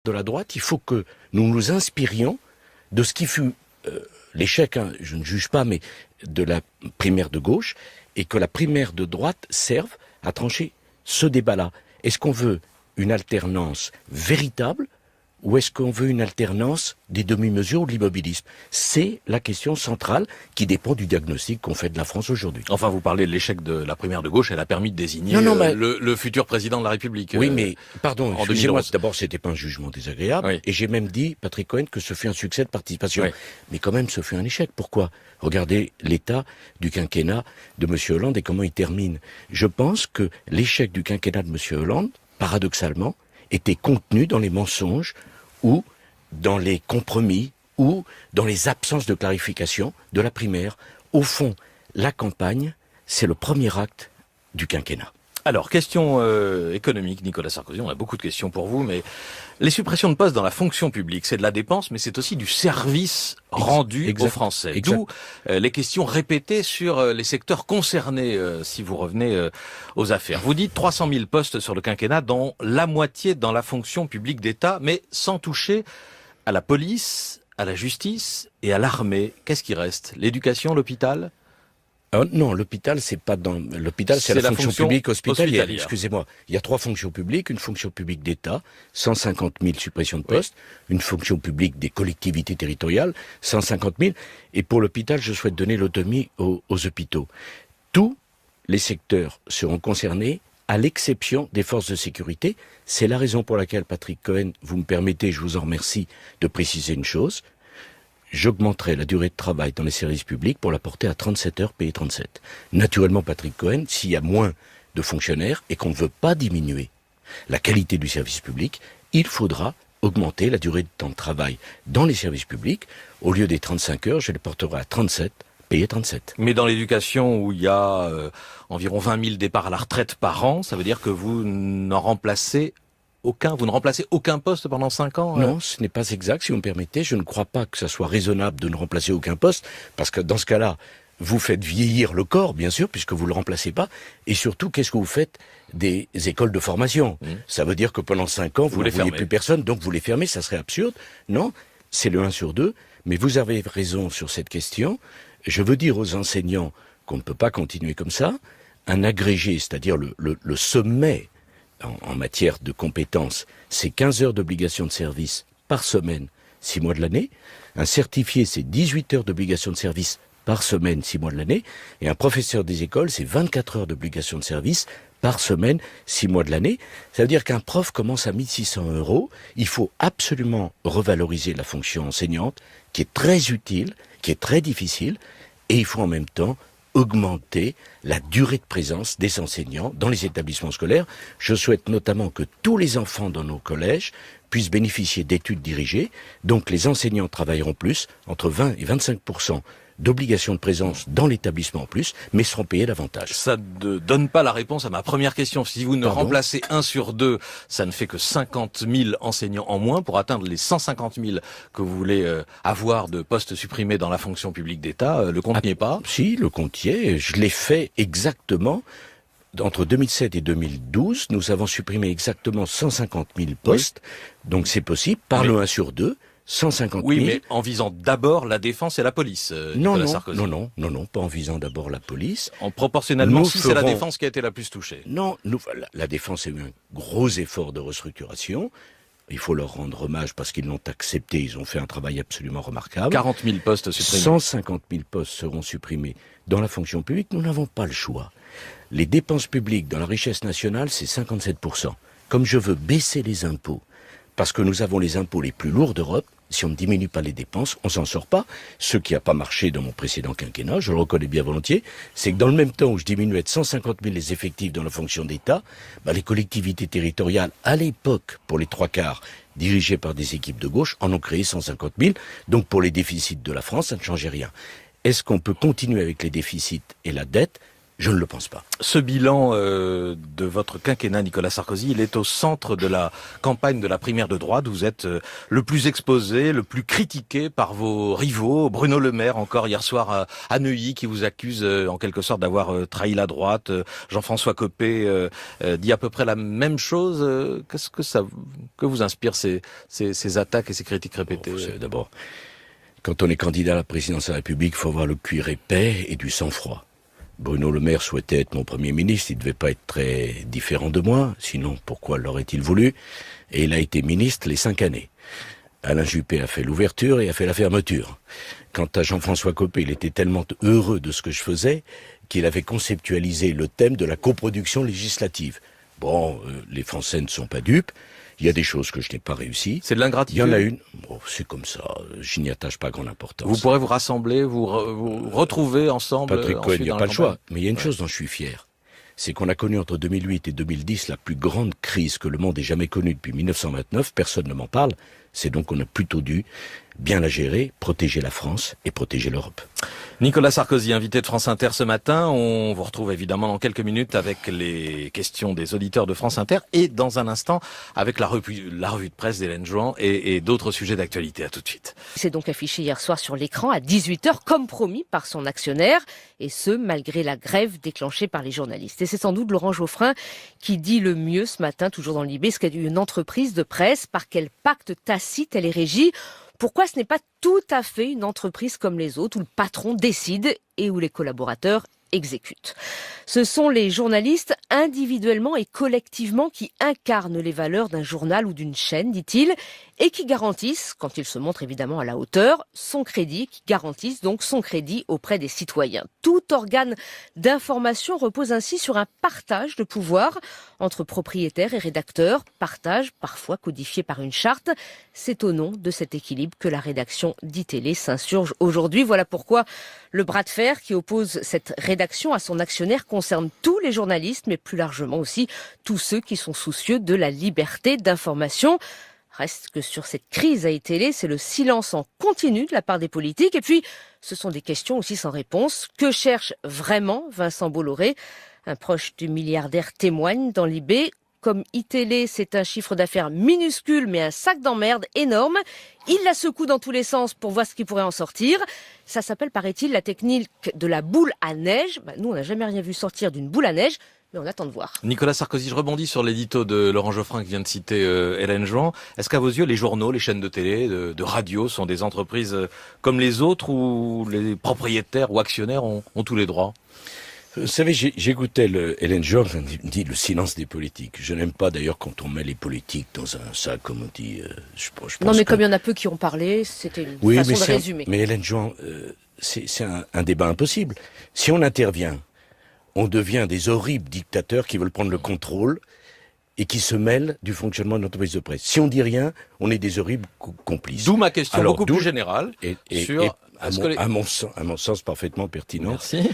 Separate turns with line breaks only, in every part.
de la droite, il faut que nous nous inspirions de ce qui fut l'échec, je ne juge pas, mais de la primaire de gauche, et que la primaire de droite serve à trancher ce débat-là. Est-ce qu'on veut une alternance véritable ou est-ce qu'on veut une alternance des demi-mesures ou de l'immobilisme? C'est la question centrale qui dépend du diagnostic qu'on fait de la France aujourd'hui.
Enfin, vous parlez de l'échec de la primaire de gauche, elle a permis de désigner le futur président de la République.
Oui, mais pardon, excusez-moi,
2011.
d'abord c'était pas un jugement désagréable,
Oui.
et j'ai même dit, Patrick Cohen, que ce fut un succès de participation.
Oui.
Mais quand même, ce fut un échec. Pourquoi? Regardez l'état du quinquennat de M. Hollande et comment il termine. Je pense que l'échec du quinquennat de M. Hollande, paradoxalement, était contenu dans les mensonges ou dans les compromis ou dans les absences de clarification de la primaire. Au fond, la campagne, c'est le premier acte du quinquennat.
Alors, question économique, Nicolas Sarkozy, on a beaucoup de questions pour vous, mais les suppressions de postes dans la fonction publique, c'est de la dépense, mais c'est aussi du service rendu aux Français. D'où les questions répétées sur les secteurs concernés, si vous revenez aux affaires. Vous dites 300 000 postes sur le quinquennat, dont la moitié dans la fonction publique d'État, mais sans toucher à la police, à la justice et à l'armée. Qu'est-ce qui reste? L'éducation, l'hôpital?
Non, l'hôpital, c'est pas dans l'hôpital, c'est la fonction publique hospitalière. Excusez-moi. Il y a 3 fonctions publiques, une fonction publique d'État, 150 000 suppressions de postes, une fonction publique des collectivités territoriales, 150 000, et pour l'hôpital, je souhaite donner l'autonomie aux hôpitaux. Tous les secteurs seront concernés, à l'exception des forces de sécurité. C'est la raison pour laquelle, Patrick Cohen, vous me permettez, je vous en remercie, de préciser une chose. J'augmenterai la durée de travail dans les services publics pour la porter à 37 heures payées 37. Naturellement, Patrick Cohen, s'il y a moins de fonctionnaires et qu'on ne veut pas diminuer la qualité du service public, il faudra augmenter la durée de temps de travail dans les services publics. Au lieu des 35 heures, je les porterai à 37, payées 37.
Mais dans l'éducation, où il y a environ 20 000 départs à la retraite par an, ça veut dire que vous ne remplacez aucun poste pendant 5 ans?
Non, ce n'est pas exact, si vous me permettez. Je ne crois pas que ça soit raisonnable de ne remplacer aucun poste, parce que dans ce cas-là, vous faites vieillir le corps, bien sûr, puisque vous ne le remplacez pas. Et surtout, qu'est-ce que vous faites des écoles de formation? Ça veut dire que pendant 5 ans, vous ne voyez plus personne, donc vous les fermez, ça serait absurde. Non, c'est le 1 sur 2. Mais vous avez raison sur cette question. Je veux dire aux enseignants qu'on ne peut pas continuer comme ça. Un agrégé, c'est-à-dire le sommet en matière de compétences, c'est 15 heures d'obligation de service par semaine, 6 mois de l'année. Un certifié, c'est 18 heures d'obligation de service par semaine, 6 mois de l'année. Et un professeur des écoles, c'est 24 heures d'obligation de service par semaine, 6 mois de l'année. Ça veut dire qu'un prof commence à 1 600 €. Il faut absolument revaloriser la fonction enseignante, qui est très utile, qui est très difficile, et il faut en même temps augmenter la durée de présence des enseignants dans les établissements scolaires. Je souhaite notamment que tous les enfants dans nos collèges puissent bénéficier d'études dirigées. Donc les enseignants travailleront plus, entre 20 et 25% d'obligation de présence dans l'établissement en plus, mais seront payés davantage.
Ça ne donne pas la réponse à ma première question. Si vous ne remplacez 1 sur 2, ça ne fait que 50 000 enseignants en moins pour atteindre les 150 000 que vous voulez avoir de postes supprimés dans la fonction publique d'État. Le compte n'y est pas?
Si, le compte y est. Je l'ai fait exactement. Entre 2007 et 2012, nous avons supprimé exactement 150 000 postes. Oui. Donc c'est possible, par le 1 sur 2. 150 000.
Oui, mais en visant d'abord la défense et la police, Nicolas Sarkozy.
Non, pas en visant d'abord la police.
Proportionnellement, c'est la défense qui a été la plus touchée.
Non, la défense a eu un gros effort de restructuration. Il faut leur rendre hommage parce qu'ils l'ont accepté, ils ont fait un travail absolument remarquable.
40 000 postes supprimés.
150 000 postes seront supprimés dans la fonction publique. Nous n'avons pas le choix. Les dépenses publiques dans la richesse nationale, c'est 57%. Comme je veux baisser les impôts, parce que nous avons les impôts les plus lourds d'Europe, si on ne diminue pas les dépenses, on s'en sort pas. Ce qui n'a pas marché dans mon précédent quinquennat, je le reconnais bien volontiers, c'est que dans le même temps où je diminuais de 150 000 les effectifs dans la fonction d'État, les collectivités territoriales, à l'époque, pour les 3/4, dirigées par des équipes de gauche, en ont créé 150 000. Donc pour les déficits de la France, ça ne changeait rien. Est-ce qu'on peut continuer avec les déficits et la dette? Je ne le pense pas.
Ce bilan de votre quinquennat, Nicolas Sarkozy, il est au centre de la campagne de la primaire de droite. Vous êtes le plus exposé, le plus critiqué par vos rivaux. Bruno Le Maire, encore hier soir à Neuilly, qui vous accuse en quelque sorte d'avoir trahi la droite. Jean-François Copé dit à peu près la même chose. Qu'est-ce que vous inspire ces attaques et ces critiques répétées?
D'abord, quand on est candidat à la présidence de la République, il faut avoir le cuir épais et du sang-froid. Bruno Le Maire souhaitait être mon Premier ministre, il ne devait pas être très différent de moi, sinon pourquoi l'aurait-il voulu? Et il a été ministre les 5 années. Alain Juppé a fait l'ouverture et a fait la fermeture. Quant à Jean-François Copé, il était tellement heureux de ce que je faisais qu'il avait conceptualisé le thème de la coproduction législative. Bon, les Français ne sont pas dupes. Il y a des choses que je n'ai pas réussi.
C'est de l'ingratitude.
Il y en a une. Bon, c'est comme ça. Je n'y attache pas grande importance.
Vous pourrez vous rassembler, vous retrouver ensemble.
Patrick Cohen, il n'y a pas le choix. Mais il y a une chose dont je suis fier. C'est qu'on a connu entre 2008 et 2010 la plus grande crise que le monde ait jamais connue depuis 1929. Personne ne m'en parle. C'est donc qu'on a plutôt dû bien la gérer, protéger la France et protéger l'Europe.
Nicolas Sarkozy, invité de France Inter ce matin. On vous retrouve évidemment dans quelques minutes avec les questions des auditeurs de France Inter et dans un instant avec la revue de presse d'Hélène Jouan et d'autres sujets d'actualité. À tout de suite.
C'est donc affiché hier soir sur l'écran à 18h comme promis par son actionnaire et ce malgré la grève déclenchée par les journalistes. Et c'est sans doute Laurent Geoffrin qui dit le mieux ce matin, toujours dans l'IB, ce qu'a dit une entreprise de presse, par quel pacte tacite elle est régie. Pourquoi ce n'est pas tout à fait une entreprise comme les autres où le patron décide et où les collaborateurs exécutent. Ce sont les journalistes individuellement et collectivement qui incarnent les valeurs d'un journal ou d'une chaîne, dit-il, et qui garantissent, quand ils se montrent évidemment à la hauteur, son crédit, qui garantissent donc son crédit auprès des citoyens. Tout organe d'information repose ainsi sur un partage de pouvoir entre propriétaires et rédacteurs, partage parfois codifié par une charte. C'est au nom de cet équilibre que la rédaction d'ITélé s'insurge aujourd'hui. Voilà pourquoi le bras de fer qui oppose cette rédaction à son actionnaire concerne tous les journalistes, mais plus largement aussi tous ceux qui sont soucieux de la liberté d'information. Reste que sur cette crise à ITélé, c'est le silence en continu de la part des politiques. Et puis, ce sont des questions aussi sans réponse. Que cherche vraiment Vincent Bolloré? Un proche du milliardaire témoigne dans l'IB. Comme ITélé, c'est un chiffre d'affaires minuscule, mais un sac d'emmerde énorme. Il la secoue dans tous les sens pour voir ce qui pourrait en sortir. Ça s'appelle, paraît-il, la technique de la boule à neige. Nous, on n'a jamais rien vu sortir d'une boule à neige. Mais on attend de voir.
Nicolas Sarkozy, je rebondis sur l'édito de Laurent Geoffrin qui vient de citer Hélène Jouan. Est-ce qu'à vos yeux, les journaux, les chaînes de télé, de radio sont des entreprises comme les autres où les propriétaires ou actionnaires ont tous les droits?
Vous savez, j'écoutais Hélène Jouan qui dit le silence des politiques. Je n'aime pas d'ailleurs quand on met les politiques dans un sac, comme on dit. Je pense
non, mais comme il y en a peu qui ont parlé, c'était une façon de résumer.
Mais Hélène Jouan, c'est un débat impossible. Si on intervient, on devient des horribles dictateurs qui veulent prendre le contrôle et qui se mêlent du fonctionnement de l'entreprise de presse. Si on dit rien, on est des horribles complices.
D'où ma question beaucoup plus générale
à mon sens parfaitement pertinent.
Merci.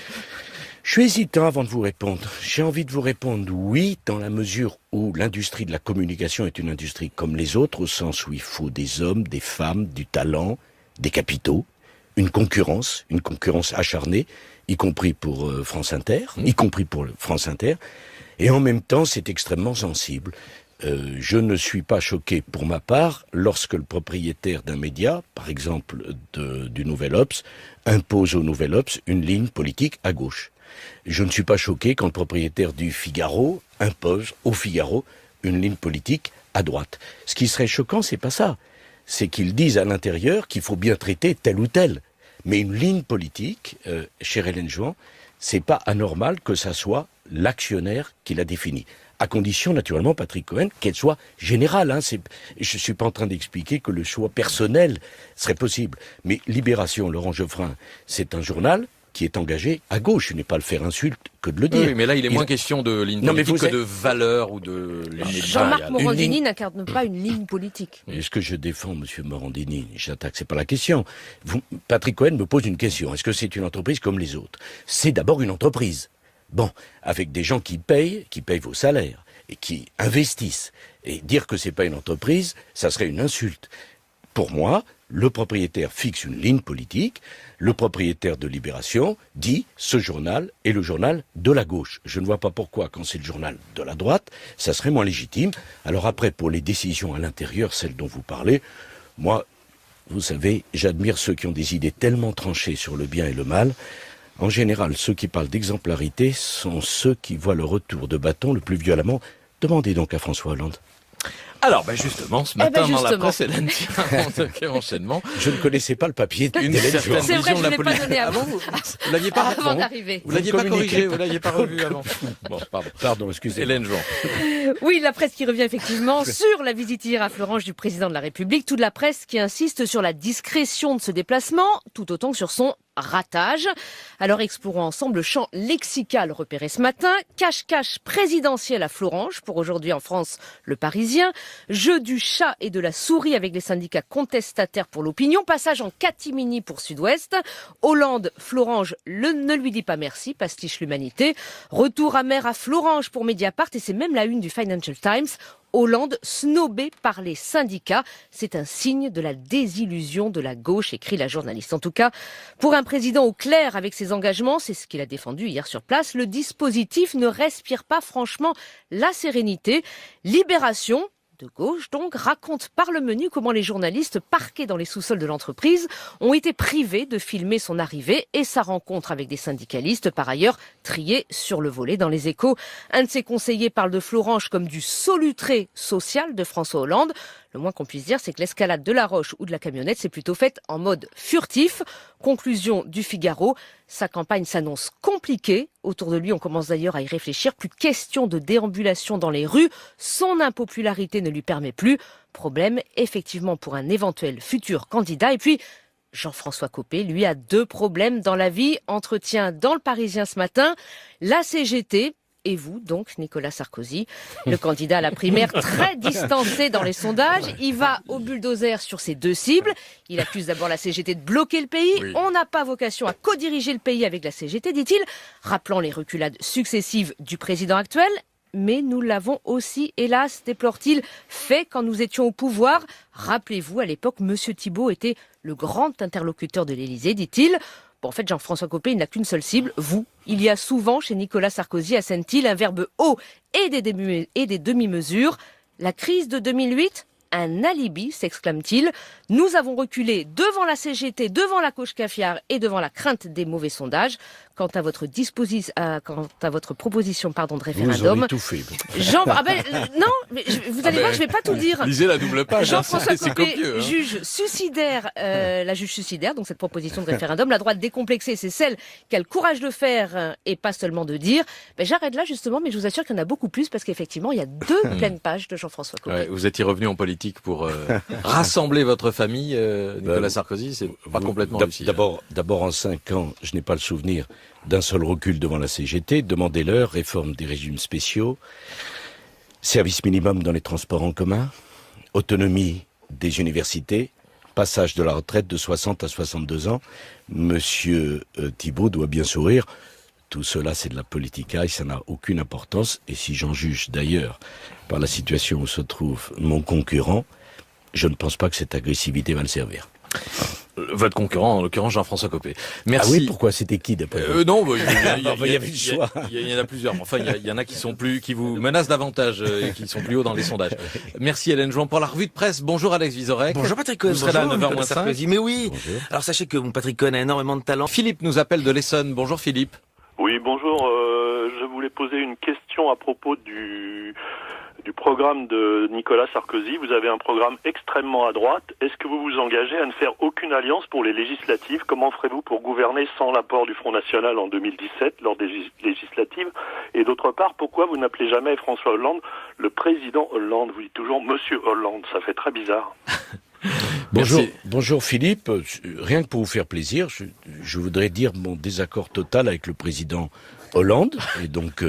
Je suis hésitant avant de vous répondre. J'ai envie de vous répondre oui, dans la mesure où l'industrie de la communication est une industrie comme les autres, au sens où il faut des hommes, des femmes, du talent, des capitaux, une concurrence acharnée, y compris pour France Inter, et en même temps c'est extrêmement sensible. Je ne suis pas choqué pour ma part lorsque le propriétaire d'un média, par exemple du Nouvel Obs, impose au Nouvel Obs une ligne politique à gauche. Je ne suis pas choqué quand le propriétaire du Figaro impose au Figaro une ligne politique à droite. Ce qui serait choquant, c'est pas ça. C'est qu'ils disent à l'intérieur qu'il faut bien traiter tel ou tel. Mais une ligne politique, chez Hélène Jouan, c'est pas anormal que ça soit l'actionnaire qui la définit. À condition, naturellement, Patrick Cohen, qu'elle soit générale. Je suis pas en train d'expliquer que le choix personnel serait possible. Mais Libération, Laurent Geoffrin, c'est un journal qui est engagé à gauche. Je n'ai pas le faire insulte que de le dire.
Oui, mais là, il est moins question de ligne politique que de valeur ou de ligne éditoriale.
Jean-Marc Morandini n'incarne pas une ligne politique.
Est-ce que je défends M. Morandini? J'attaque, c'est pas la question. Patrick Cohen me pose une question. Est-ce que c'est une entreprise comme les autres? C'est d'abord une entreprise. Bon, avec des gens qui payent vos salaires et qui investissent. Et dire que c'est pas une entreprise, ça serait une insulte. Pour moi, le propriétaire fixe une ligne politique, le propriétaire de Libération dit ce journal est le journal de la gauche. Je ne vois pas pourquoi, quand c'est le journal de la droite, ça serait moins légitime. Alors après, pour les décisions à l'intérieur, celles dont vous parlez, moi, vous savez, j'admire ceux qui ont des idées tellement tranchées sur le bien et le mal. En général, ceux qui parlent d'exemplarité sont ceux qui voient le retour de bâton le plus violemment. Demandez donc à François Hollande.
Alors, justement, ce matin, dans la presse, Hélène, quel enchaînement.
Je ne connaissais pas le papier
Une certaine
C'est vrai,
vision
je
de
ne
la
l'ai pas donné avant.
Vous l'aviez pas
Avant d'arriver.
Vous l'aviez pas corrigé, vous l'aviez pas revu avant. Bon,
Pardon, excusez-moi.
Hélène Jouan.
Oui, la presse qui revient effectivement sur la visite hier à Florange du président de la République. Toute la presse qui insiste sur la discrétion de ce déplacement, tout autant que sur son ratage. Alors explorons ensemble le champ lexical repéré ce matin. Cache-cache présidentiel à Florange, pour aujourd'hui en France, Le Parisien. Jeu du chat et de la souris avec les syndicats contestataires pour l'opinion. Passage en catimini pour Sud-Ouest. Hollande, Florange, ne lui dit pas merci, pastiche l'humanité. Retour amer à Florange pour Mediapart et c'est même la une du Financial Times. Hollande snobé par les syndicats. C'est un signe de la désillusion de la gauche, écrit la journaliste. En tout cas, pour un président au clair avec ses engagements, c'est ce qu'il a défendu hier sur place, le dispositif ne respire pas franchement la sérénité. Libération de gauche, donc, raconte par le menu comment les journalistes parqués dans les sous-sols de l'entreprise ont été privés de filmer son arrivée et sa rencontre avec des syndicalistes, par ailleurs triés sur le volet dans les Échos. Un de ses conseillers parle de Florange comme du solutré social de François Hollande. Le moins qu'on puisse dire, c'est que l'escalade de la Roche ou de la camionnette s'est plutôt faite en mode furtif. Conclusion du Figaro, sa campagne s'annonce compliquée. Autour de lui, on commence d'ailleurs à y réfléchir. Plus question de déambulation dans les rues. Son impopularité ne lui permet plus. Problème, effectivement, pour un éventuel futur candidat. Et puis, Jean-François Copé, lui, a 2 problèmes dans la vie. Entretien dans Le Parisien ce matin. La CGT. Et vous, donc, Nicolas Sarkozy, le candidat à la primaire très distancé dans les sondages. Il va au bulldozer sur ses 2 cibles. Il accuse d'abord la CGT de bloquer le pays. Oui. On n'a pas vocation à co-diriger le pays avec la CGT, dit-il, rappelant les reculades successives du président actuel. Mais nous l'avons aussi, hélas, déplore-t-il, fait quand nous étions au pouvoir. Rappelez-vous, à l'époque, M. Thibault était le grand interlocuteur de l'Élysée, dit-il. Bon, en fait, Jean-François Copé, il n'a qu'une seule cible, vous. Il y a souvent, chez Nicolas Sarkozy, assène-t-il, un verbe haut et des demi-mesures. La crise de 2008, un alibi, s'exclame-t-il. Nous avons reculé devant la CGT, devant la coche caviar et devant la crainte des mauvais sondages. Quant à votre proposition, de référendum.
Vous aurez tout fait.
Non, mais vous allez voir, je vais pas tout dire.
Lisez la double page.
Jean-François Copé,
copieux,
juge suicidaire, la juge suicidaire, donc cette proposition de référendum. La droite décomplexée, c'est celle qui a le courage de faire et pas seulement de dire. J'arrête là justement, mais je vous assure qu'il y en a beaucoup plus parce qu'effectivement, il y a 2 pleines pages de Jean-François Copé.
Ouais, vous étiez revenu en politique pour rassembler votre famille, Nicolas Sarkozy. C'est pas complètement réussi.
D'abord, en 5 ans, je n'ai pas le souvenir d'un seul recul devant la CGT. Demandez-leur, réforme des régimes spéciaux, service minimum dans les transports en commun, autonomie des universités, passage de la retraite de 60 à 62 ans. Monsieur Thibault doit bien sourire. Tout cela, c'est de la politica et ça n'a aucune importance. Et si j'en juge d'ailleurs par la situation où se trouve mon concurrent, je ne pense pas que cette agressivité va le servir.
Votre concurrent, en l'occurrence Jean-François Copé. Merci.
Ah oui, pourquoi? C'était qui d'après vous?
Non,
il y avait le choix.
Il y en a plusieurs. Enfin, il y en a qui vous menacent davantage et qui sont plus hauts dans les sondages. Merci Hélène Jouan pour la revue de presse. Bonjour Alex Vizorek.
Bonjour Patrick Cohen.
Vous serez là à 9h-5.
Mais oui.
Bonjour.
Alors sachez que mon Patrick Cohen a énormément de talent.
Philippe nous appelle de l'Essonne. Bonjour Philippe.
Oui, bonjour. Je voulais poser une question à propos du programme de Nicolas Sarkozy. Vous avez un programme extrêmement à droite. Est-ce que vous vous engagez à ne faire aucune alliance pour les législatives? Comment ferez-vous pour gouverner sans l'apport du Front National en 2017 lors des législatives? Et d'autre part, pourquoi vous n'appelez jamais François Hollande le président Hollande? Vous dites toujours Monsieur Hollande. Ça fait très bizarre.
Bonjour Philippe. Rien que pour vous faire plaisir, je voudrais dire mon désaccord total avec le président Hollande. Et donc,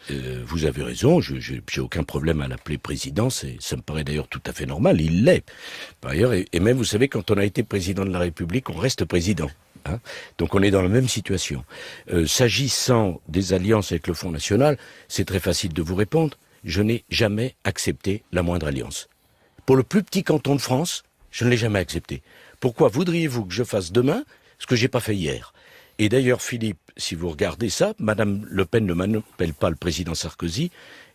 vous avez raison, j'ai aucun problème à l'appeler président, ça me paraît d'ailleurs tout à fait normal, il l'est. Par ailleurs, et même, vous savez, quand on a été président de la République, on reste président. Hein, donc on est dans la même situation. S'agissant des alliances avec le Front National, c'est très facile de vous répondre. Je n'ai jamais accepté la moindre alliance. Pour le plus petit canton de France, je ne l'ai jamais accepté. Pourquoi voudriez-vous que je fasse demain ce que j'ai pas fait hier? Et d'ailleurs, Philippe, si vous regardez ça, Madame Le Pen ne m'appelle pas le président Sarkozy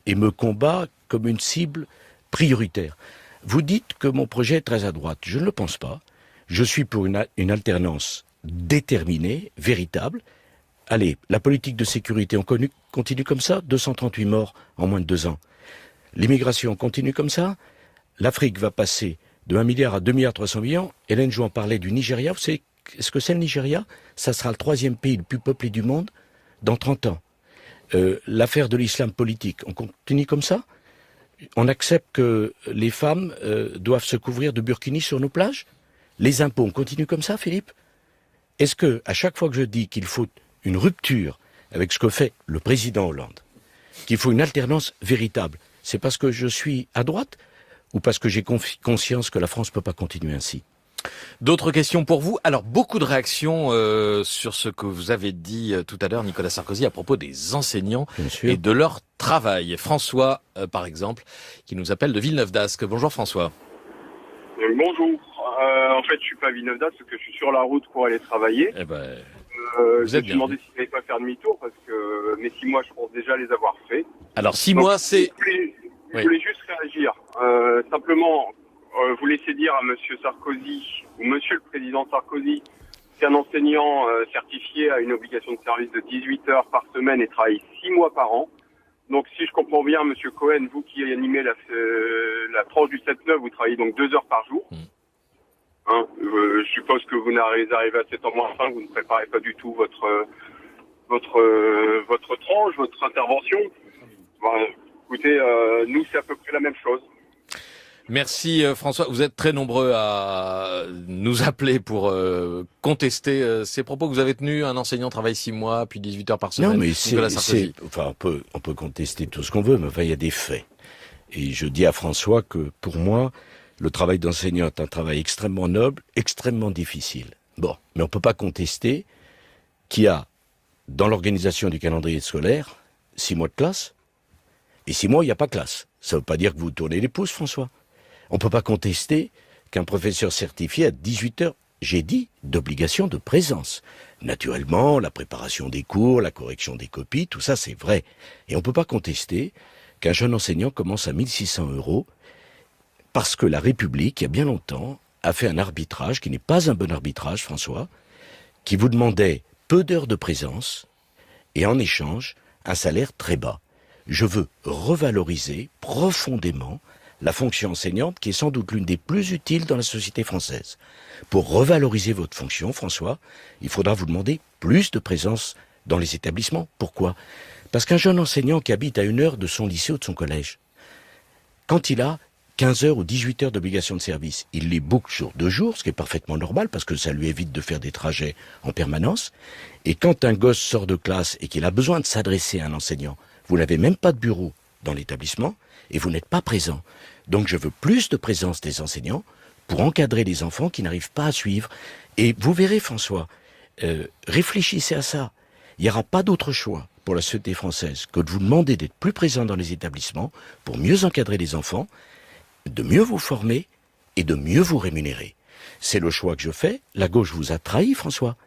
et me combat comme une cible prioritaire. Vous dites que mon projet est très à droite. Je ne le pense pas. Je suis pour une alternance déterminée, véritable. Allez, la politique de sécurité, on continue comme ça, 238 morts en moins de 2 ans. L'immigration continue comme ça. L'Afrique va passer de 1 milliard à 2 milliards 300 millions. Hélène Jouan parlait du Nigeria. Vous savez ce que c'est le Nigeria? Ça sera le 3e pays le plus peuplé du monde dans 30 ans. L'affaire de l'islam politique, on continue comme ça? On accepte que les femmes doivent se couvrir de burkini sur nos plages? Les impôts, on continue comme ça, Philippe? Est-ce que, à chaque fois que je dis qu'il faut une rupture avec ce que fait le président Hollande, qu'il faut une alternance véritable, c'est parce que je suis à droite ou parce que j'ai conscience que la France ne peut pas continuer ainsi?
D'autres questions pour vous? Alors, beaucoup de réactions sur ce que vous avez dit tout à l'heure, Nicolas Sarkozy, à propos des enseignants et de leur travail. François, par exemple, qui nous appelle de Villeneuve-d'Ascq. Bonjour François.
Bonjour. En fait, je suis pas à Villeneuve-d'Ascq parce que je suis sur la route pour aller travailler.
Eh ben,
je me suis demandé s'il n'allait pas faire demi-tour parce que mes 6 mois, je pense déjà les avoir faits.
Alors 6 mois, c'est...
Je voulais juste réagir. Simplement, vous laissez dire à Monsieur Sarkozy, ou Monsieur le Président Sarkozy, qu'un enseignant certifié a une obligation de service de 18 heures par semaine et travaille 6 mois par an. Donc si je comprends bien, Monsieur Cohen, vous qui animez la tranche du 7-9, vous travaillez donc 2 heures par jour. Hein, je suppose que vous arrivez à 7 ans moins 5, vous ne préparez pas du tout votre tranche, votre intervention. Bon, écoutez, nous c'est à peu près la même chose.
Merci François, vous êtes très nombreux à nous appeler pour contester ces propos que vous avez tenus. Un enseignant travaille 6 mois, puis 18 heures par semaine.
Non, mais enfin, on peut contester tout ce qu'on veut, mais enfin, il y a des faits. Et je dis à François que, pour moi, le travail d'enseignant est un travail extrêmement noble, extrêmement difficile. Bon, mais on peut pas contester qu'il y a, dans l'organisation du calendrier scolaire, 6 mois de classe, et 6 mois, il n'y a pas classe. Ça veut pas dire que vous tournez les pouces, François. On peut pas contester qu'un professeur certifié a 18 heures, j'ai dit, d'obligation de présence. Naturellement, la préparation des cours, la correction des copies, tout ça c'est vrai. Et on peut pas contester qu'un jeune enseignant commence à 1 600 € parce que la République, il y a bien longtemps, a fait un arbitrage qui n'est pas un bon arbitrage, François, qui vous demandait peu d'heures de présence et en échange, un salaire très bas. Je veux revaloriser profondément la fonction enseignante, qui est sans doute l'une des plus utiles dans la société française. Pour revaloriser votre fonction, François, il faudra vous demander plus de présence dans les établissements. Pourquoi? Parce qu'un jeune enseignant qui habite à 1 heure de son lycée ou de son collège, quand il a 15 heures ou 18 heures d'obligation de service, il les book sur 2 jours, ce qui est parfaitement normal, parce que ça lui évite de faire des trajets en permanence. Et quand un gosse sort de classe et qu'il a besoin de s'adresser à un enseignant, vous n'avez même pas de bureau dans l'établissement, et vous n'êtes pas présent. Donc je veux plus de présence des enseignants pour encadrer les enfants qui n'arrivent pas à suivre. Et vous verrez, François, réfléchissez à ça. Il n'y aura pas d'autre choix pour la société française que de vous demander d'être plus présent dans les établissements pour mieux encadrer les enfants, de mieux vous former et de mieux vous rémunérer. C'est le choix que je fais. La gauche vous a trahi, François.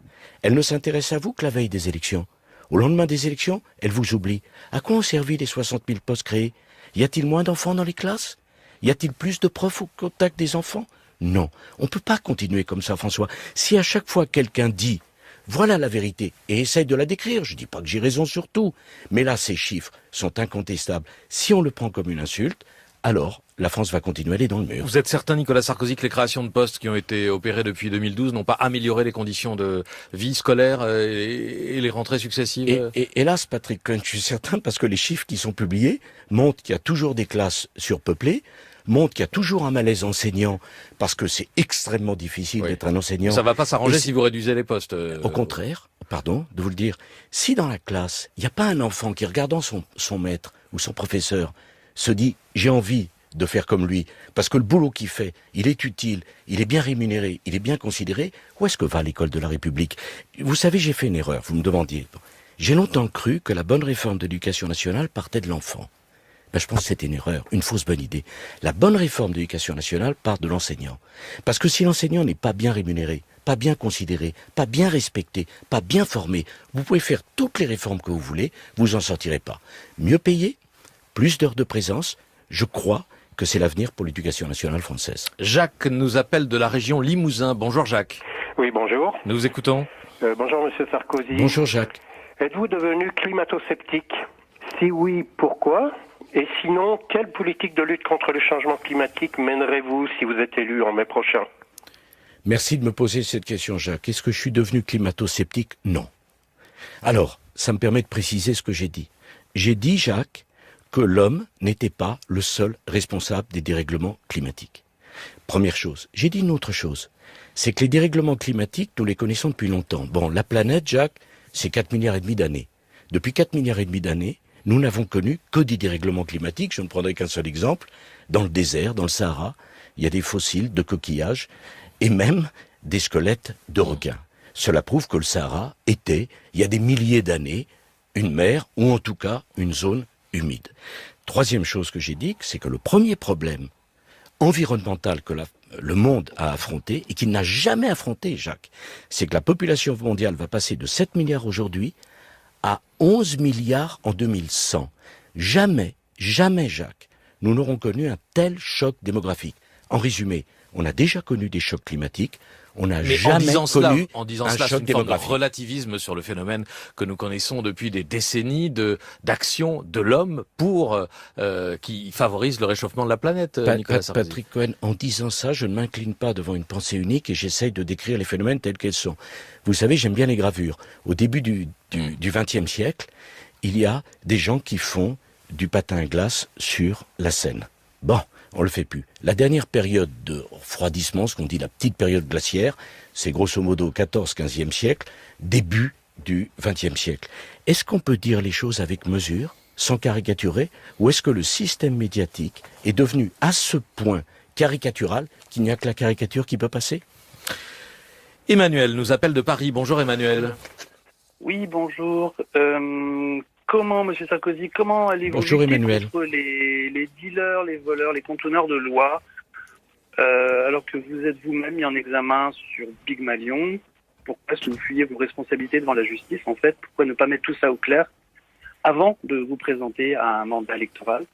Elle ne s'intéresse à vous que la veille des élections. Au lendemain des élections, elle vous oublie. À quoi ont servi les 60 000 postes créés? Y a-t-il moins d'enfants dans les classes? Y a-t-il plus de profs au contact des enfants? Non. On ne peut pas continuer comme ça, François. Si à chaque fois quelqu'un dit « voilà la vérité » et essaye de la décrire, je dis pas que j'ai raison sur tout, mais là, ces chiffres sont incontestables. Si on le prend comme une insulte, alors la France va continuer à aller dans le mur.
Vous êtes certain, Nicolas Sarkozy, que les créations de postes qui ont été opérées depuis 2012 n'ont pas amélioré les conditions de vie scolaire et les rentrées successives?
Et hélas, Patrick Cohen, je suis certain, parce que les chiffres qui sont publiés montrent qu'il y a toujours des classes surpeuplées, montrent qu'il y a toujours un malaise enseignant, parce que c'est extrêmement difficile d'être un enseignant.
Ça va pas s'arranger si vous réduisez les postes.
Au contraire, pardon de vous le dire, si dans la classe, il n'y a pas un enfant qui, regardant son maître ou son professeur, se dit « j'ai envie de faire comme lui », parce que le boulot qu'il fait, il est utile, il est bien rémunéré, il est bien considéré, où est-ce que va l'école de la République? Vous savez, j'ai fait une erreur, vous me demandiez. J'ai longtemps cru que la bonne réforme de l'éducation nationale partait de l'enfant. Ben, je pense que c'est une erreur, une fausse bonne idée. La bonne réforme de l'éducation nationale part de l'enseignant. Parce que si l'enseignant n'est pas bien rémunéré, pas bien considéré, pas bien respecté, pas bien formé, vous pouvez faire toutes les réformes que vous voulez, vous en sortirez pas. Mieux payé, plus d'heures de présence, je crois que c'est l'avenir pour l'éducation nationale française.
Jacques nous appelle de la région Limousin. Bonjour Jacques.
Oui, bonjour.
Nous vous écoutons.
Bonjour Monsieur Sarkozy.
Bonjour Jacques.
Êtes-vous devenu climato-sceptique? Si oui, pourquoi? Et sinon, quelle politique de lutte contre le changement climatique mènerez-vous si vous êtes élu en mai prochain?
Merci de me poser cette question, Jacques. Est-ce que je suis devenu climato-sceptique? Non. Alors, ça me permet de préciser ce que j'ai dit. J'ai dit, Jacques, que l'homme n'était pas le seul responsable des dérèglements climatiques. Première chose. J'ai dit une autre chose. C'est que les dérèglements climatiques, nous les connaissons depuis longtemps. Bon, la planète, Jacques, c'est 4,5 milliards d'années. Depuis 4,5 milliards d'années, nous n'avons connu que des dérèglements climatiques. Je ne prendrai qu'un seul exemple. Dans le désert, dans le Sahara, il y a des fossiles de coquillages et même des squelettes de requins. Cela prouve que le Sahara était, il y a des milliers d'années, une mer ou en tout cas une zone humide. Troisième chose que j'ai dit, c'est que le premier problème environnemental que le monde a affronté et qu'il n'a jamais affronté, Jacques, c'est que la population mondiale va passer de 7 milliards aujourd'hui à 11 milliards en 2100. Jamais, Jacques, nous n'aurons connu un tel choc démographique. En résumé, on a déjà connu des chocs climatiques, on n'a jamais connu un choc démographique.
Relativisme sur le phénomène que nous connaissons depuis des décennies d'action de l'homme pour qui favorise le réchauffement de la planète. Nicolas Sarkozy.
Patrick Cohen, en disant ça, je ne m'incline pas devant une pensée unique et j'essaye de décrire les phénomènes tels qu'ils sont. Vous savez, j'aime bien les gravures. Au début du XXe siècle, il y a des gens qui font du patin à glace sur la Seine. Bon, on le fait plus. La dernière période de refroidissement, ce qu'on dit la petite période glaciaire, c'est grosso modo 14-15e siècle, début du 20e siècle. Est-ce qu'on peut dire les choses avec mesure, sans caricaturer, ou est-ce que le système médiatique est devenu à ce point caricatural qu'il n'y a que la caricature qui peut passer?
Emmanuel nous appelle de Paris. Bonjour Emmanuel.
Oui, bonjour. Comment, Monsieur Sarkozy, comment allez-vous lutter contre les dealers, les voleurs, les contourneurs de loi, alors que vous êtes vous-même mis en examen sur Pygmalion? Pourquoi est-ce que vous fuyez vos responsabilités devant la justice, en fait? Pourquoi ne pas mettre tout ça au clair avant de vous présenter à un mandat électoral?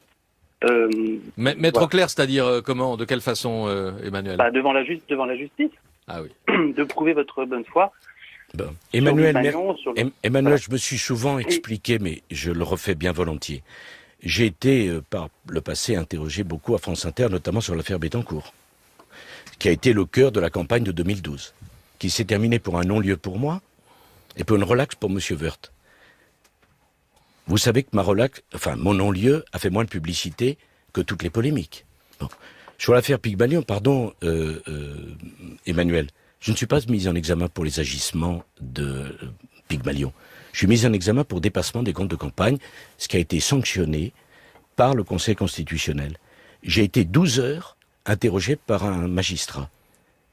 Mettre au clair, c'est-à-dire comment, de quelle façon, Emmanuel?
Devant la justice.
Ah oui.
De prouver votre bonne foi.
Bon. Emmanuel, je me suis souvent expliqué, mais je le refais bien volontiers. J'ai été, par le passé, interrogé beaucoup à France Inter, notamment sur l'affaire Bettencourt, qui a été le cœur de la campagne de 2012, qui s'est terminée pour un non-lieu pour moi et pour une relaxe pour M. Woerth. Vous savez que mon non-lieu a fait moins de publicité que toutes les polémiques. Bon. Sur l'affaire Pygmalion, pardon, Emmanuel, je ne suis pas mis en examen pour les agissements de Pygmalion. Je suis mis en examen pour dépassement des comptes de campagne, ce qui a été sanctionné par le Conseil constitutionnel. J'ai été 12 heures interrogé par un magistrat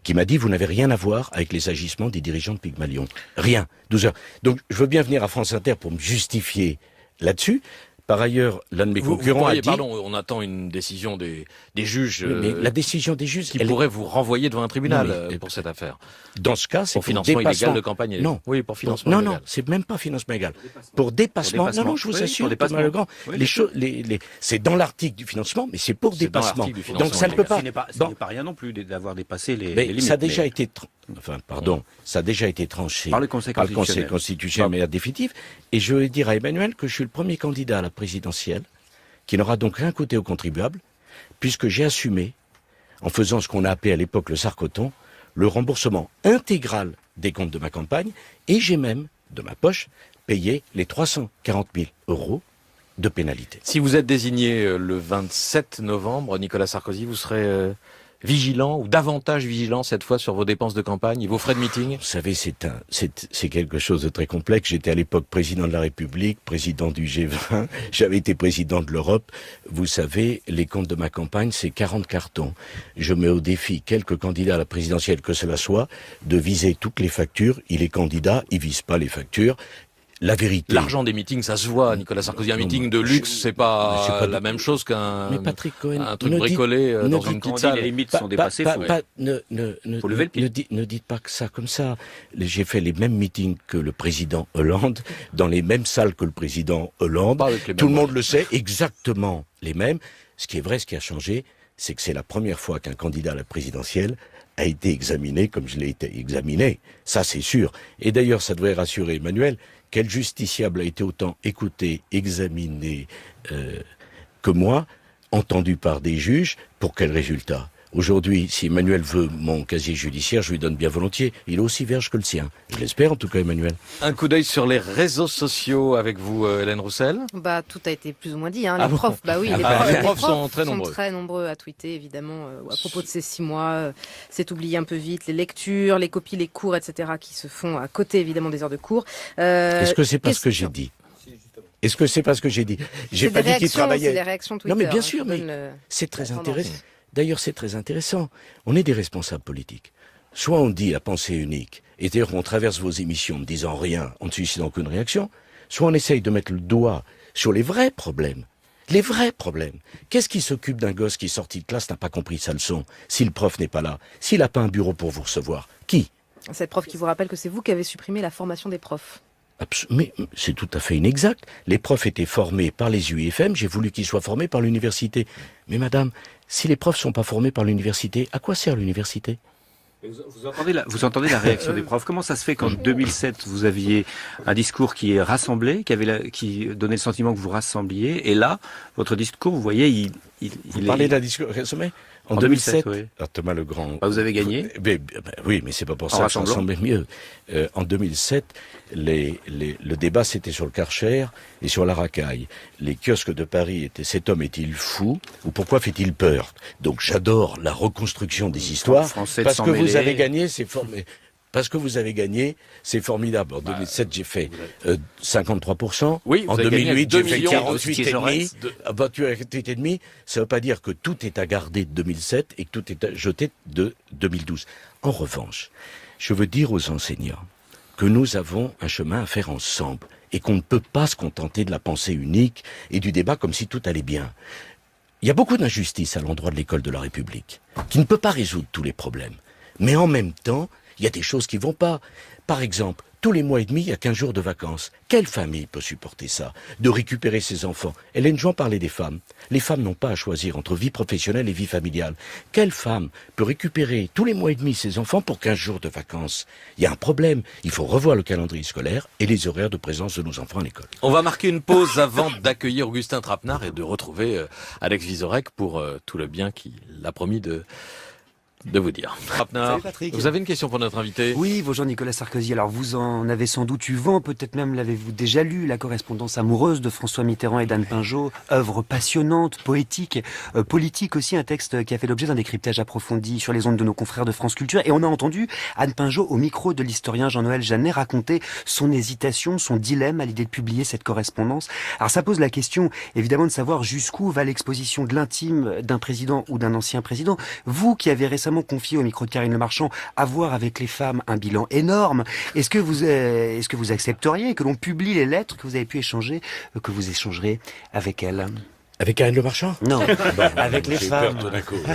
qui m'a dit « Vous n'avez rien à voir avec les agissements des dirigeants de Pygmalion. » Rien. 12 heures. Donc, je veux bien venir à France Inter pour me justifier là-dessus. Par ailleurs, l'un de mes concurrents a dit...
Pardon, on attend une décision des juges...
mais la décision des juges...
Qui pourrait vous renvoyer devant un tribunal pour cette affaire.
Dans ce cas, c'est
pour financement illégal de campagne.
Non.
Oui, pour financement illégal.
Non, c'est même pas financement illégal. Pour dépassement. Non, je vous assure, Thomas Legrand, c'est dans l'article du financement, mais c'est pour dépassement. Donc ça ne peut pas...
Ce n'est pas rien non plus d'avoir dépassé les limites.
Ça a déjà été... ça a déjà été tranché
par le Conseil
constitutionnel, mais à définitif. Et je vais dire à Emmanuel que je suis le premier candidat à la présidentielle qui n'aura donc rien coûté aux contribuables, puisque j'ai assumé, en faisant ce qu'on a appelé à l'époque le sarcoton, le remboursement intégral des comptes de ma campagne, et j'ai même, de ma poche, payé les 340 000 € de pénalité.
Si vous êtes désigné le 27 novembre, Nicolas Sarkozy, vous serez... vigilant ou davantage vigilant cette fois sur vos dépenses de campagne et vos frais de meeting?
Vous savez, c'est quelque chose de très complexe. J'étais à l'époque président de la République, président du G20, j'avais été président de l'Europe. Vous savez, les comptes de ma campagne, c'est 40 cartons. Je mets au défi quelques candidats à la présidentielle, que cela soit, de viser toutes les factures. Il est candidat, il vise pas les factures. la vérité.
L'argent des meetings, ça se voit, Nicolas Sarkozy. Un meeting de luxe, c'est pas la même chose qu'un truc bricolé dans une petite salle.
Les limites sont dépassées. Faut lever le pied.
Ne dites pas que ça comme ça. J'ai fait les mêmes meetings que le président Hollande, dans les mêmes salles que le président Hollande. Tout le monde le sait, exactement les mêmes. Ce qui est vrai, ce qui a changé, c'est que c'est la première fois qu'un candidat à la présidentielle a été examiné comme je l'ai été examiné. Ça, c'est sûr. Et d'ailleurs, ça devrait rassurer Emmanuel. Quel justiciable a été autant écouté, examiné que moi, entendu par des juges, pour quel résultat? Aujourd'hui, si Emmanuel veut mon casier judiciaire, je lui donne bien volontiers. Il est aussi vierge que le sien. Je l'espère en tout cas, Emmanuel.
Un coup d'œil sur les réseaux sociaux avec vous, Hélène Roussel.
Tout a été plus ou moins dit. Les profs, les profs sont très nombreux à tweeter, évidemment, à propos de ces 6 mois. C'est oublié un peu vite. Les lectures, les copies, les cours, etc., qui se font à côté, évidemment, des heures de cours.
Est-ce que c'est parce que j'ai dit? Est-ce que c'est parce que j'ai dit? J'ai pas dit qu'il travaillait.
C'est des réactions Twitter.
Non, mais bien sûr, mais c'est très intéressant. D'ailleurs, c'est très intéressant. On est des responsables politiques. Soit on dit la pensée unique, et d'ailleurs on traverse vos émissions en ne disant rien, en ne suscitant aucune réaction, soit on essaye de mettre le doigt sur les vrais problèmes. Les vrais problèmes. Qu'est-ce qui s'occupe d'un gosse qui, sorti de classe, n'a pas compris sa leçon, si le prof n'est pas là, s'il n'a pas un bureau pour vous recevoir? Qui?
Cette prof qui vous rappelle que c'est vous qui avez supprimé la formation des profs.
Mais c'est tout à fait inexact. Les profs étaient formés par les UIFM, j'ai voulu qu'ils soient formés par l'université. Mais madame, si les profs sont pas formés par l'université, à quoi sert l'université?
Vous entendez la réaction des profs. Comment ça se fait qu'en 2007, vous aviez un discours qui rassemblait, qui donnait le sentiment que vous rassembliez, et là, votre discours, vous voyez,
Vous parlez d'un discours résumé? En 2007, oui. Thomas Legrand.
Vous avez gagné.
Oui, mais c'est pas pour ça que ça ressemblait mieux. En 2007, le débat c'était sur le Karcher et sur la racaille. Les kiosques de Paris étaient cet homme est-il fou ou pourquoi fait-il peur? Donc j'adore la reconstruction des histoires parce que vous avez gagné, c'est formé. Parce que vous avez gagné, c'est formidable. En 2007, j'ai fait 53%.
Oui,
en 2008, j'ai fait 48,5%. 28,5%. Ça ne veut pas dire que tout est à garder de 2007 et que tout est à jeter de 2012. En revanche, je veux dire aux enseignants que nous avons un chemin à faire ensemble et qu'on ne peut pas se contenter de la pensée unique et du débat comme si tout allait bien. Il y a beaucoup d'injustice à l'endroit de l'école de la République, qui ne peut pas résoudre tous les problèmes. Mais en même temps, il y a des choses qui vont pas. Par exemple, tous les mois et demi, il y a 15 jours de vacances. Quelle famille peut supporter ça? De récupérer ses enfants? Hélène Jouan parlait des femmes. Les femmes n'ont pas à choisir entre vie professionnelle et vie familiale. Quelle femme peut récupérer tous les mois et demi ses enfants pour 15 jours de vacances? Il y a un problème. Il faut revoir le calendrier scolaire et les horaires de présence de nos enfants à l'école.
On va marquer une pause avant d'accueillir Augustin Trapenard et de retrouver Alex Vizorek pour tout le bien qu'il a promis de vous dire. Salut Patrick. Vous avez une question pour notre invité?
Oui, bonjour Nicolas Sarkozy. Alors vous en avez sans doute eu vent, peut-être même l'avez-vous déjà lu, La correspondance amoureuse de François Mitterrand et d'Anne Pinjot, œuvre passionnante, poétique, politique aussi, un texte qui a fait l'objet d'un décryptage approfondi sur les ondes de nos confrères de France Culture. Et on a entendu Anne Pinjot au micro de l'historien Jean-Noël Jeannet raconter son hésitation, son dilemme à l'idée de publier cette correspondance. Alors ça pose la question évidemment de savoir jusqu'où va l'exposition de l'intime d'un président ou d'un ancien président. Vous qui avez récemment confié au micro de Karine Le Marchand avoir avec les femmes un bilan énorme, est-ce que vous accepteriez que l'on publie les lettres que vous avez pu échanger, que vous échangerez avec elles?
Avec Karine Le Marchand?
Non, avec les femmes.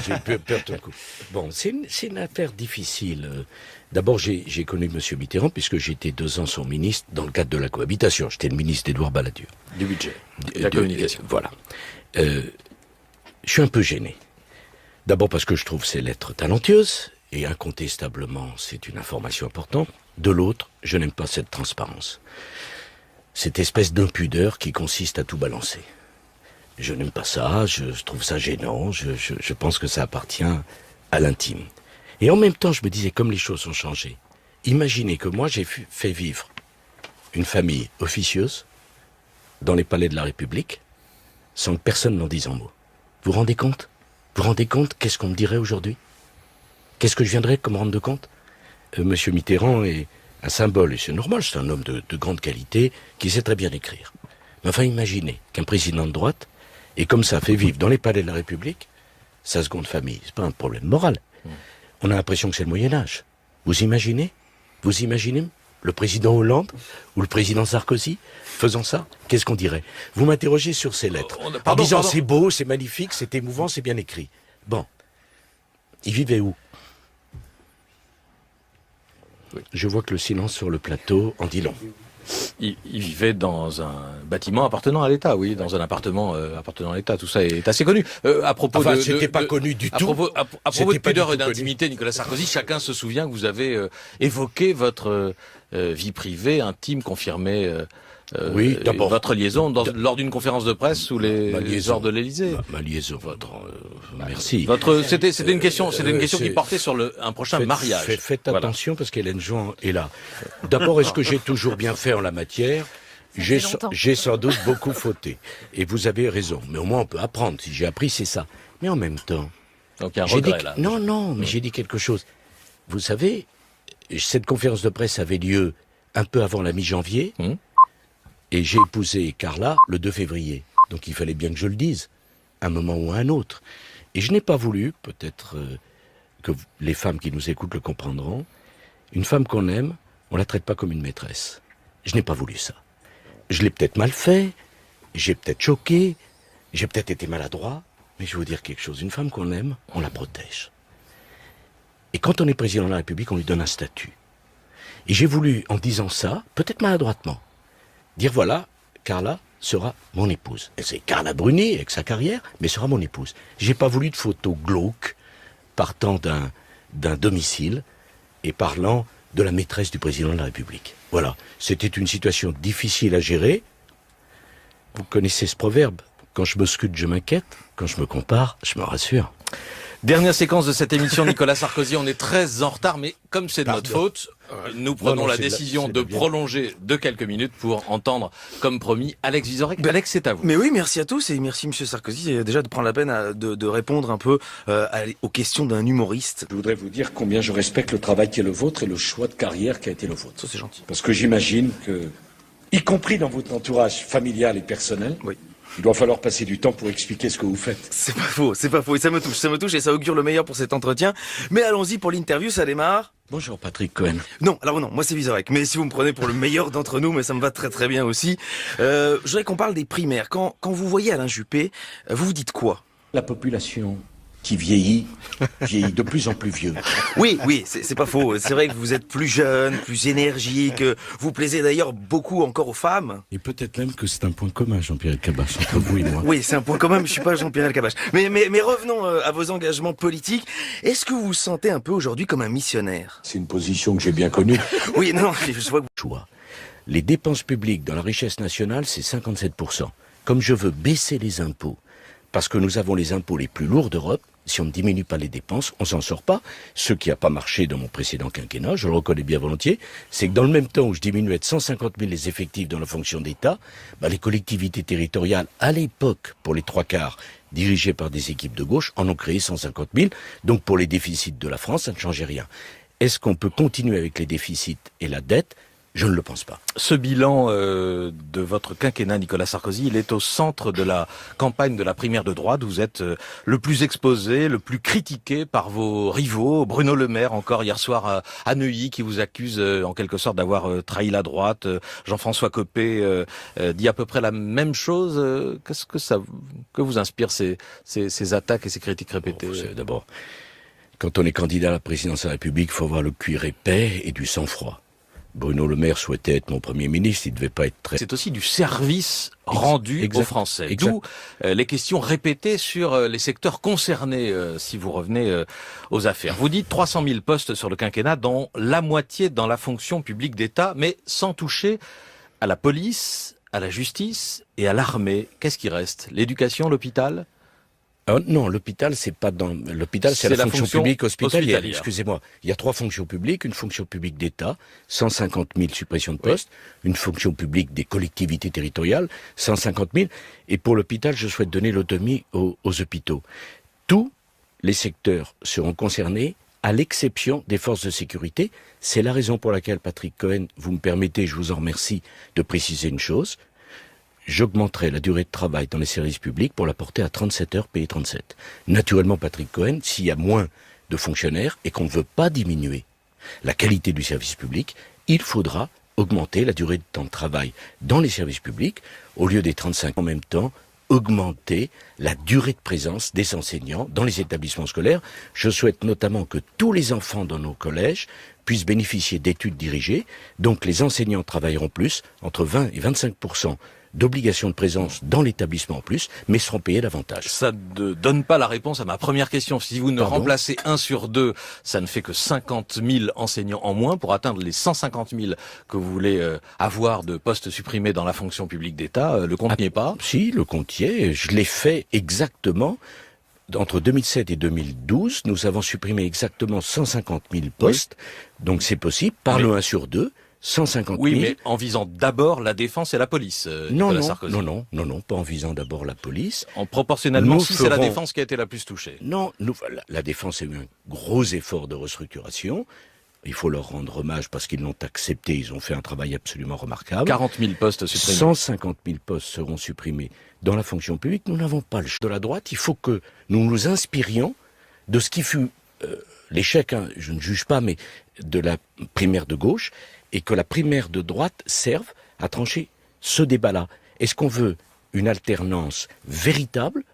J'ai peur tout d'un coup. Bon, c'est une affaire difficile. D'abord, j'ai connu M. Mitterrand puisque j'étais 2 ans son ministre dans le cadre de la cohabitation. J'étais le ministre d'Édouard Balladur.
Du budget, de la communication.
Voilà. Je suis un peu gêné. D'abord parce que je trouve ces lettres talentueuses, et incontestablement c'est une information importante. De l'autre, je n'aime pas cette transparence. Cette espèce d'impudeur qui consiste à tout balancer. Je n'aime pas ça, je trouve ça gênant, je pense que ça appartient à l'intime. Et en même temps, je me disais, comme les choses ont changé, imaginez que moi j'ai fait vivre une famille officieuse dans les palais de la République, sans que personne n'en dise un mot. Vous vous rendez compte? Vous vous rendez compte qu'est-ce qu'on me dirait aujourd'hui? Qu'est-ce que je viendrais comme rendre de compte? Monsieur Mitterrand est un symbole, et c'est normal, c'est un homme de grande qualité, qui sait très bien écrire. Mais enfin, imaginez qu'un président de droite ait comme ça fait vivre dans les palais de la République sa seconde famille. C'est pas un problème moral. On a l'impression que c'est le Moyen-Âge. Vous imaginez Le président Hollande ou le président Sarkozy faisant ça? Qu'est-ce qu'on dirait? Vous m'interrogez sur ces lettres. En disant c'est beau, c'est magnifique, c'est émouvant, c'est bien écrit. Bon. Ils vivaient où? Oui. Je vois que le silence sur le plateau en dit long.
Il vivait dans un bâtiment appartenant à l'État, oui, dans un appartement appartenant à l'État. Tout ça est assez connu. À propos
c'était pas connu du tout.
À propos de pudeur et d'intimité, Nicolas Sarkozy, chacun se souvient que vous avez évoqué votre vie privée, intime, confirmée. Oui, d'abord. Votre liaison lors d'une conférence de presse sous les ordres de l'Élysée.
Ma liaison, merci.
C'était une question qui portait sur un prochain mariage.
Faites attention parce qu'Hélène Jouan est là. D'abord, est-ce que j'ai toujours bien fait en la matière? J'ai sans doute beaucoup fauté. Et vous avez raison. Mais au moins, on peut apprendre. Si j'ai appris, c'est ça. Mais en même temps.
Donc, il y a un regret, là.
Non, mais j'ai dit quelque chose. Vous savez, cette conférence de presse avait lieu un peu avant la mi-janvier. Et j'ai épousé Carla le 2 février. Donc il fallait bien que je le dise, à un moment ou à un autre. Et je n'ai pas voulu, peut-être que les femmes qui nous écoutent le comprendront, une femme qu'on aime, on la traite pas comme une maîtresse. Je n'ai pas voulu ça. Je l'ai peut-être mal fait, j'ai peut-être choqué, j'ai peut-être été maladroit, mais je vais vous dire quelque chose. Une femme qu'on aime, on la protège. Et quand on est président de la République, on lui donne un statut. Et j'ai voulu, en disant ça, peut-être maladroitement, dire voilà, Carla sera mon épouse. Et c'est Carla Bruni avec sa carrière, mais sera mon épouse. J'ai pas voulu de photos glauques partant d'un domicile et parlant de la maîtresse du président de la République. Voilà, c'était une situation difficile à gérer. Vous connaissez ce proverbe, quand je me scrute, je m'inquiète, quand je me compare, je me rassure.
Dernière séquence de cette émission, Nicolas Sarkozy, on est très en retard, mais comme c'est de notre faute, nous prenons la décision de prolonger de quelques minutes pour entendre, comme promis, Alex Vizorek. Alex, c'est à vous.
Mais oui, merci à tous et merci Monsieur Sarkozy déjà de prendre la peine de répondre un peu aux questions d'un humoriste.
Je voudrais vous dire combien je respecte le travail qui est le vôtre et le choix de carrière qui a été le vôtre.
Ça, c'est gentil.
Parce que j'imagine que, y compris dans votre entourage familial et personnel,
oui,
il doit falloir passer du temps pour expliquer ce que vous faites.
C'est pas faux. Et ça me touche et ça augure le meilleur pour cet entretien. Mais allons-y pour l'interview, ça démarre.
Bonjour Patrick Cohen.
Non, moi c'est Vizorek. Mais si vous me prenez pour le meilleur d'entre nous, mais ça me va très très bien aussi. Je voudrais qu'on parle des primaires. Quand vous voyez Alain Juppé, vous vous dites quoi?
La population qui vieillit de plus en plus vieux.
Oui, c'est pas faux. C'est vrai que vous êtes plus jeune, plus énergique. Vous plaisez d'ailleurs beaucoup encore aux femmes.
Et peut-être même que c'est un point commun, Jean-Pierre Elkabbach, entre vous et moi.
Oui, c'est un point commun, mais je suis pas Jean-Pierre Elkabbach. Mais revenons à vos engagements politiques. Est-ce que vous vous sentez un peu aujourd'hui comme un missionnaire?
C'est une position que j'ai bien connue.
Oui, non, je vois que
choix. Les dépenses publiques dans la richesse nationale, c'est 57%. Comme je veux baisser les impôts, parce que nous avons les impôts les plus lourds d'Europe, si on ne diminue pas les dépenses, on s'en sort pas. Ce qui n'a pas marché dans mon précédent quinquennat, je le reconnais bien volontiers, c'est que dans le même temps où je diminuais de 150 000 les effectifs dans la fonction d'État, les collectivités territoriales, à l'époque, pour les 3/4, dirigées par des équipes de gauche, en ont créé 150 000. Donc pour les déficits de la France, ça ne changeait rien. Est-ce qu'on peut continuer avec les déficits et la dette ? Je ne le pense pas.
Ce bilan de votre quinquennat, Nicolas Sarkozy, il est au centre de la campagne de la primaire de droite. Vous êtes le plus exposé, le plus critiqué par vos rivaux. Bruno Le Maire, encore hier soir à Neuilly, qui vous accuse en quelque sorte d'avoir trahi la droite. Jean-François Copé dit à peu près la même chose. Qu'est-ce que vous inspire ces attaques et ces critiques répétées?
D'abord, quand on est candidat à la présidence de la République, il faut avoir le cuir épais et du sang-froid. Bruno Le Maire souhaitait être mon Premier ministre, il devait pas être très...
C'est aussi du service rendu aux Français. D'où les questions répétées sur les secteurs concernés, si vous revenez aux affaires. Vous dites 300 000 postes sur le quinquennat, dont la moitié dans la fonction publique d'État, mais sans toucher à la police, à la justice et à l'armée. Qu'est-ce qui reste? L'éducation, l'hôpital?
Non, l'hôpital, c'est pas dans l'hôpital, c'est la fonction publique hospitalière. Excusez-moi. Il y a 3 fonctions publiques, une fonction publique d'État, 150 000 suppressions de postes, une fonction publique des collectivités territoriales, 150 000, et pour l'hôpital, je souhaite donner l'autonomie aux hôpitaux. Tous les secteurs seront concernés, à l'exception des forces de sécurité. C'est la raison pour laquelle, Patrick Cohen, vous me permettez, je vous en remercie, de préciser une chose. J'augmenterai la durée de travail dans les services publics pour la porter à 37 heures payées 37. Naturellement, Patrick Cohen, s'il y a moins de fonctionnaires et qu'on ne veut pas diminuer la qualité du service public, il faudra augmenter la durée de temps de travail dans les services publics, au lieu des 35 en même temps, augmenter la durée de présence des enseignants dans les établissements scolaires. Je souhaite notamment que tous les enfants dans nos collèges puissent bénéficier d'études dirigées. Donc les enseignants travailleront plus, entre 20 et 25% d'obligation de présence dans l'établissement en plus, mais seront payés davantage.
Ça ne donne pas la réponse à ma première question. Si vous ne remplacez 1 sur 2, ça ne fait que 50 000 enseignants en moins pour atteindre les 150 000 que vous voulez avoir de postes supprimés dans la fonction publique d'État. Le compte n'y est pas?
Si, le compte y est. Je l'ai fait exactement. Entre 2007 et 2012, nous avons supprimé exactement 150 000 postes. Oui. Donc c'est possible, par le 1 sur 2. 150 000.
Oui, mais en visant d'abord la défense et la police, Nicolas Sarkozy.
Non, pas en visant d'abord la police.
En proportionnellement, si c'est la défense qui a été la plus touchée.
Non, la défense a eu un gros effort de restructuration. Il faut leur rendre hommage parce qu'ils l'ont accepté, ils ont fait un travail absolument remarquable.
40 000 postes supprimés.
150 000 postes seront supprimés dans la fonction publique. Nous n'avons pas le choix. De la droite, il faut que nous nous inspirions de ce qui fut l'échec, je ne juge pas, mais de la primaire de gauche, et que la primaire de droite serve à trancher ce débat-là. Est-ce qu'on veut une alternance véritable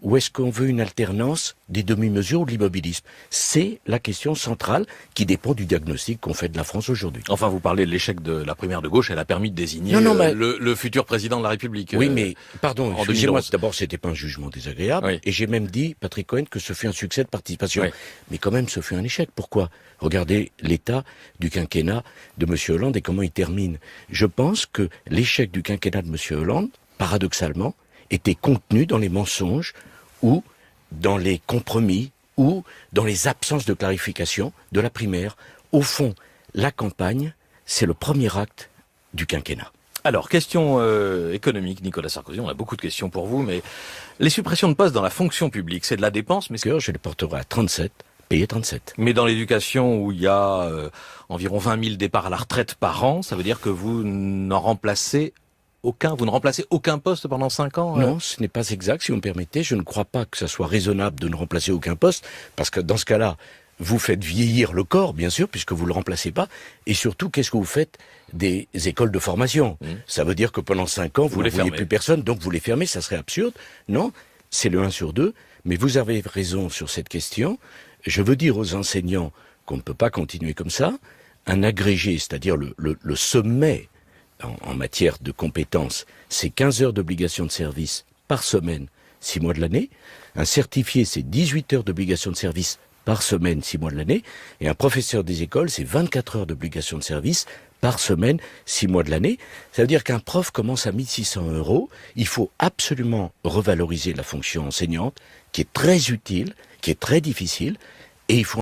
ou est-ce qu'on veut une alternance des demi-mesures ou de l'immobilisme? C'est la question centrale qui dépend du diagnostic qu'on fait de la France aujourd'hui.
Enfin, vous parlez de l'échec de la primaire de gauche, elle a permis de désigner le futur président de la République.
Oui, mais pardon, excusez-moi, d'abord c'était pas un jugement désagréable, et j'ai même dit, Patrick Cohen, que ce fut un succès de participation. Oui. Mais quand même, ce fut un échec. Pourquoi? Regardez l'état du quinquennat de M. Hollande et comment il termine. Je pense que l'échec du quinquennat de M. Hollande, paradoxalement, était contenu dans les mensonges ou dans les compromis ou dans les absences de clarification de la primaire. Au fond, la campagne, c'est le premier acte du quinquennat.
Alors, question économique, Nicolas Sarkozy, on a beaucoup de questions pour vous, mais les suppressions de postes dans la fonction publique, c'est de la dépense, mais
je les porterai à 37, payer 37.
Mais dans l'éducation où il y a environ 20 000 départs à la retraite par an, ça veut dire que vous n'en remplacez aucun, vous ne remplacez aucun poste pendant 5 ans?
Non, ce n'est pas exact, si vous me permettez. Je ne crois pas que ça soit raisonnable de ne remplacer aucun poste, parce que dans ce cas-là, vous faites vieillir le corps, bien sûr, puisque vous ne le remplacez pas. Et surtout, qu'est-ce que vous faites des écoles de formation? Ça veut dire que pendant 5 ans, vous ne voyez plus personne, donc vous les fermez, ça serait absurde. Non, c'est le 1 sur 2. Mais vous avez raison sur cette question. Je veux dire aux enseignants qu'on ne peut pas continuer comme ça. Un agrégé, c'est-à-dire le sommet en matière de compétences, c'est 15 heures d'obligation de service par semaine, 6 mois de l'année. Un certifié, c'est 18 heures d'obligation de service par semaine, 6 mois de l'année. Et un professeur des écoles, c'est 24 heures d'obligation de service par semaine, 6 mois de l'année. Ça veut dire qu'un prof commence à 1 600 €. Il faut absolument revaloriser la fonction enseignante, qui est très utile, qui est très difficile, et il faut